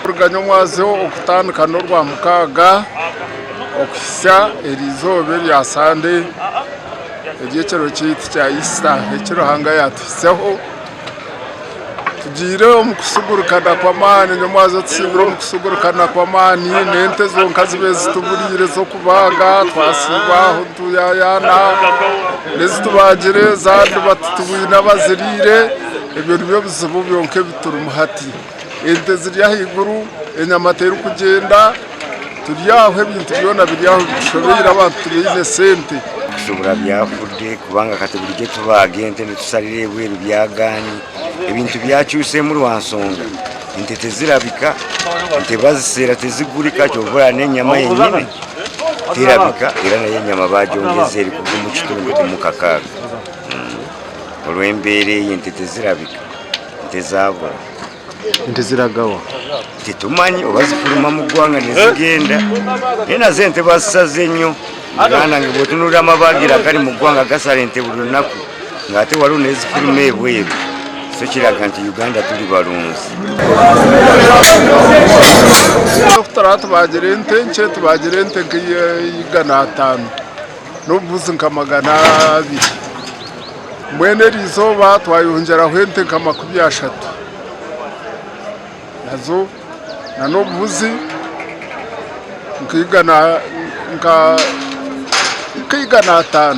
uruganya mwazeho okutandikana rwa mukaga okufisa erizobe rya sande eryekiro kitu kya Easter ekiro hanga yatufiseho tugire omukusugurukana kw'amaani nyamwazo tusibire omukusugurukana kw'amaani n'ente zonka zibe zituburire zo kubaga twasibaho tuyayana nezitubagire zandi batutubwina bazirire ebyo nibyo bizibu byonke bituri muhati ente ziri ahiguru enyama teri kugenda turyaho ebintu byona biryaho bishobora abantu tubine sente kusubura byafude kubanga kategorije tubaga ente netusalire ebweru byagani ebintu byacyuse mu Rwansonga ente tezirabika ente bazisera tezigurika cyovura n'enyama yenyine terabika era nayo nyama bajongeze eri kuva mu kitundu mu kakaga olwembere ente tezirabika ente zabura ente ziragawa titumanyi obazifuluma mu ggwanga nezigenda ena zente basaze nnyo ngana ngibwotunulira amabagira kali mu ggwanga gasala ente buli lunaku ng'ate waliwo nezifuluma ebweru so kiraga nti Uganda tuli balunzi okutara tubagire ente nche tubagire ente nk'igana 5 n'obuzi nka 200 mwene rizoba twayongeraho ente nka 30 nazo na n'obuzi nk'igana 5